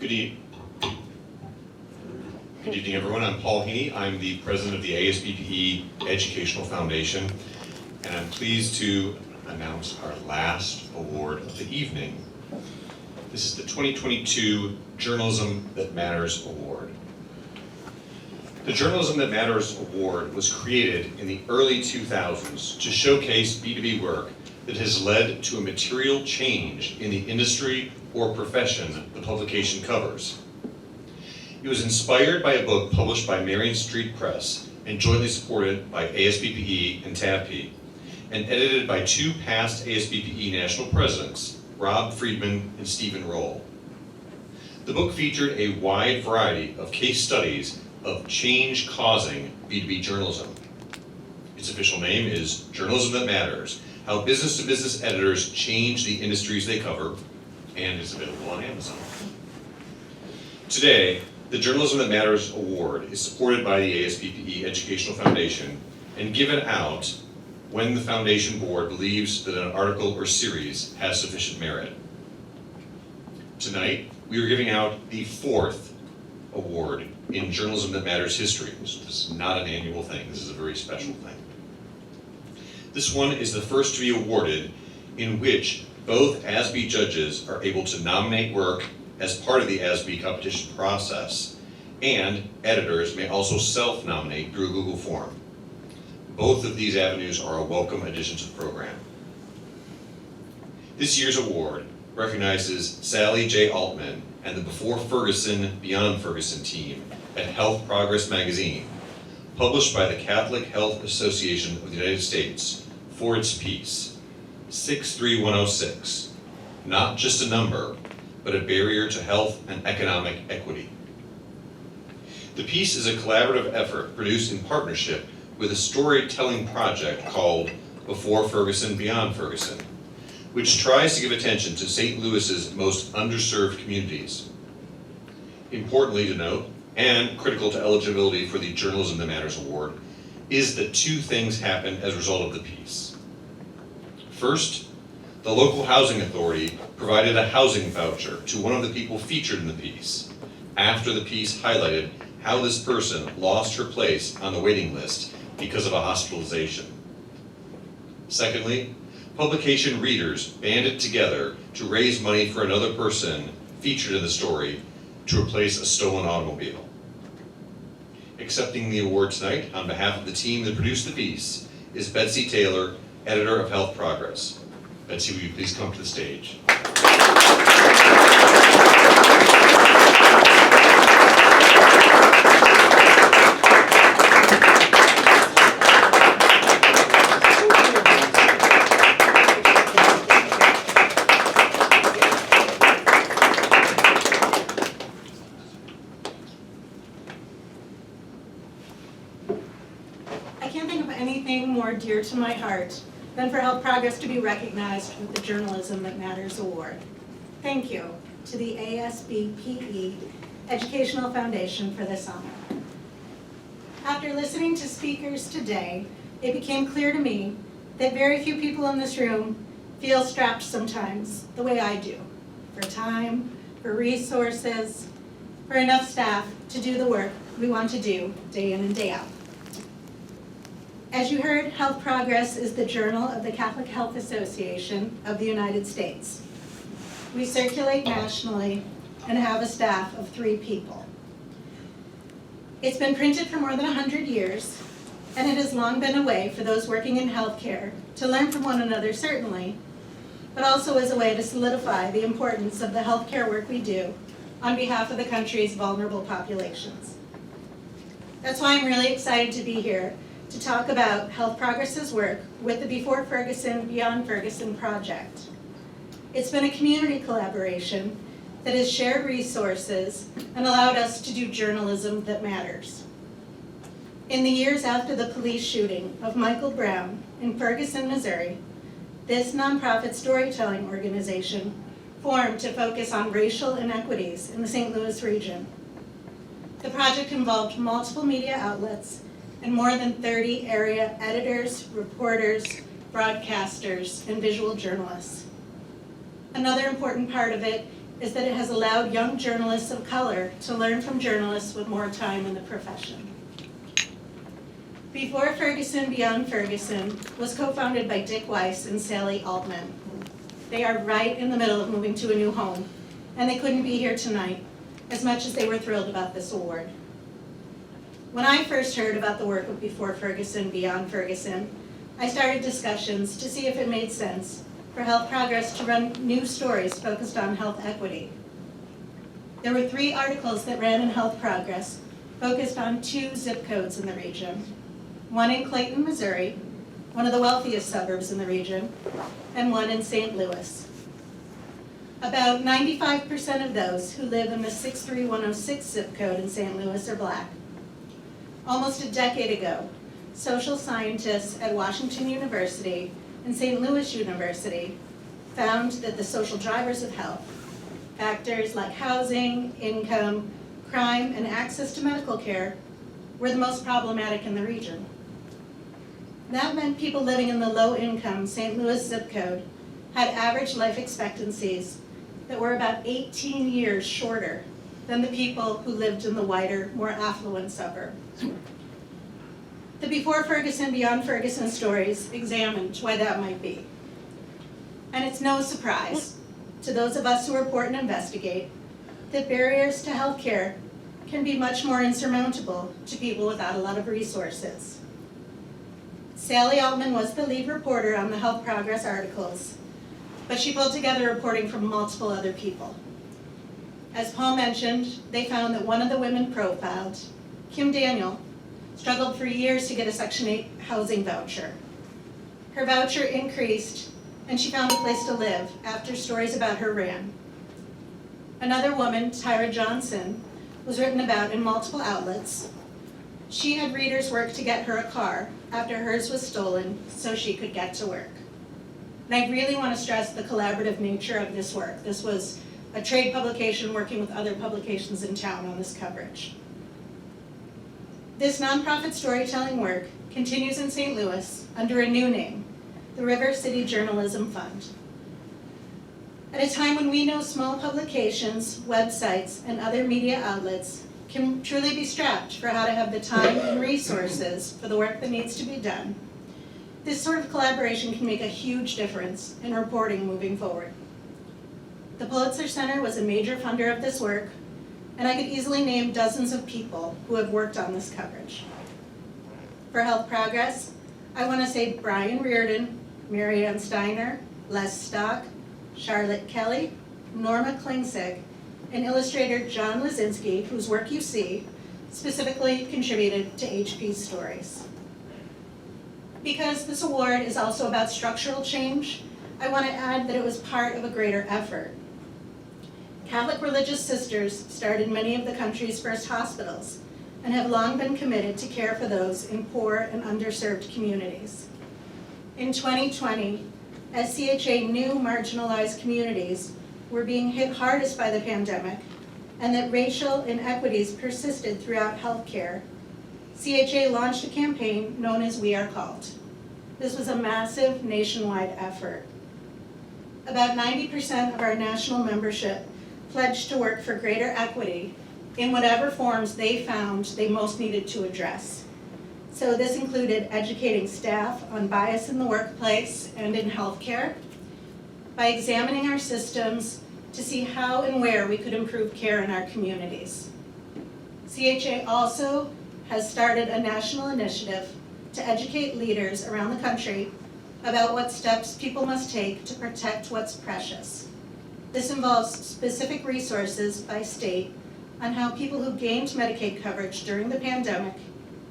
Good evening, everyone. I'm Paul Heney. I'm the president of the ASBPE Educational Foundation, and I'm pleased to announce our last award of the evening. This is the 2022 Journalism That Matters Award. The Journalism That Matters Award was created in the early 2000s to showcase B2B work that has led to a material change in the industry or profession the publication covers. It was inspired by a book published by Marion Street Press and jointly supported by ASBPE and TABPE, and edited by two past ASBPE national presidents, Rob Friedman and Stephen Roll. The book featured a wide variety of case studies of change causing B2B journalism. Its official name is Journalism That Matters: How Business-to-Business Editors Change the Industries They Cover, and is available on Amazon. Today, the Journalism That Matters Award is supported by the ASBPE Educational Foundation and given out when the Foundation Board believes that an article or series has sufficient merit. Tonight, we are giving out the fourth award in Journalism That Matters history. This is not an annual thing, this is a very special thing. This one is the first to be awarded in which both ASB judges are able to nominate work as part of the ASB competition process, and editors may also self-nominate through a Google form. Both of these avenues are a welcome addition to the program. This year's award recognizes Sally J. Altman and the Before Ferguson Beyond Ferguson team at Health Progress magazine, published by the Catholic Health Association of the United States, for its piece, 63106, Not Just a Number, but a Barrier to Health and Economic Equity. The piece is a collaborative effort produced in partnership with a storytelling project called Before Ferguson Beyond Ferguson, which tries to give attention to St. Louis's most underserved communities. Importantly to note, and critical to eligibility for the Journalism That Matters Award, is that two things happen as a result of the piece. First, the local housing authority provided a housing voucher to one of the people featured in the piece, after the piece highlighted how this person lost her place on the waiting list because of a hospitalization. Secondly, publication readers banded together to raise money for another person featured in the story to replace a stolen automobile. Accepting the award tonight on behalf of the team that produced the piece is Betsy Taylor, editor of Health Progress. Betsy, will you please come to the stage? I can't think of anything more dear to my heart than for Health Progress to be recognized with the Journalism That Matters Award. Thank you to the ASBPE Educational Foundation for this honor. After listening to speakers today, it became clear to me that very few people in this room feel strapped sometimes the way I do, for time, for resources, for enough staff to do the work we want to do day in and day out. As you heard, Health Progress is the journal of the Catholic Health Association of the United States. We circulate nationally and have a staff of 3 people. It's been printed for more than 100 years, and it has long been a way for those working in healthcare to learn from one another, certainly, but also as a way to solidify the importance of the healthcare work we do on behalf of the country's vulnerable populations. That's why I'm really excited to be here to talk about Health Progress's work with the Before Ferguson Beyond Ferguson project. It's been a community collaboration that has shared resources and allowed us to do journalism that matters. In the years after the police shooting of Michael Brown in Ferguson, Missouri, this nonprofit storytelling organization formed to focus on racial inequities in the St. Louis region. The project involved multiple media outlets and more than 30 area editors, reporters, broadcasters, and visual journalists. Another important part of it is that it has allowed young journalists of color to learn from journalists with more time in the profession. Before Ferguson Beyond Ferguson was co-founded by Dick Weiss and Sally Altman. They are right in the middle of moving to a new home, and they couldn't be here tonight, as much as they were thrilled about this award. When I first heard about the work of Before Ferguson Beyond Ferguson, I started discussions to see if it made sense for Health Progress to run new stories focused on health equity. There were 3 articles that ran in Health Progress focused on 2 zip codes in the region. One in Clayton, Missouri, one of the wealthiest suburbs in the region, and one in St. Louis. About 95% of those who live in the 63106 zip code in St. Louis are Black. Almost a decade ago, social scientists at Washington University and St. Louis University found that the social drivers of health, factors like housing, income, crime, and access to medical care, were the most problematic in the region. That meant people living in the low-income St. Louis zip code had average life expectancies that were about 18 years shorter than the people who lived in the wider, more affluent suburb. The Before Ferguson Beyond Ferguson stories examined why that might be. And it's no surprise to those of us who report and investigate that barriers to health care can be much more insurmountable to people without a lot of resources. Sally Altman was the lead reporter on the Health Progress articles, but she pulled together reporting from multiple other people. As Paul mentioned, they found that one of the women profiled, Kim Daniel, struggled for years to get a Section 8 housing voucher. Her voucher increased, and she found a place to live after stories about her ran. Another woman, Tyra Johnson, was written about in multiple outlets. She had readers work to get her a car after hers was stolen so she could get to work. And I really want to stress the collaborative nature of this work. This was a trade publication working with other publications in town on this coverage. This nonprofit storytelling work continues in St. Louis under a new name, the River City Journalism Fund. At a time when we know small publications, websites, and other media outlets can truly be strapped for how to have the time and resources for the work that needs to be done, this sort of collaboration can make a huge difference in reporting moving forward. The Pulitzer Center was a major funder of this work, and I could easily name dozens of people who have worked on this coverage. For Health Progress, I want to say Brian Reardon, Mary Ann Steiner, Les Stock, Charlotte Kelly, Norma Klingsig, and illustrator John Lazinski, whose work you see, specifically contributed to HP's stories. Because this award is also about structural change, I want to add that it was part of a greater effort. Catholic religious sisters started many of the country's first hospitals and have long been committed to care for those in poor and underserved communities. In 2020, as CHA knew marginalized communities were being hit hardest by the pandemic and that racial inequities persisted throughout healthcare, CHA launched a campaign known as We Are Called. This was a massive nationwide effort. About 90% of our national membership pledged to work for greater equity in whatever forms they found they most needed to address. So this included educating staff on bias in the workplace and in healthcare, by examining our systems to see how and where we could improve care in our communities. CHA also has started a national initiative to educate leaders around the country about what steps people must take to protect what's precious. This involves specific resources by state on how people who gained Medicaid coverage during the pandemic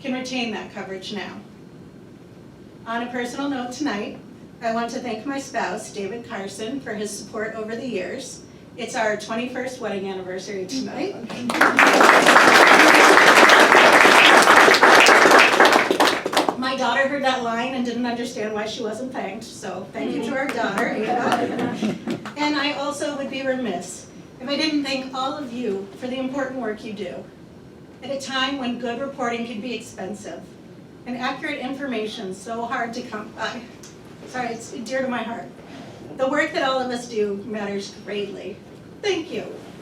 can retain that coverage now. On a personal note tonight, I want to thank my spouse, David Carson, for his support over the years. It's our 21st wedding anniversary tonight. My daughter heard that line and didn't understand why she wasn't thanked, so thank you to our daughter, Ava. And I also would be remiss if I didn't thank all of you for the important work you do. At a time when good reporting can be expensive and accurate information so hard to come by. Sorry, it's dear to my heart. The work that all of us do matters greatly. Thank you.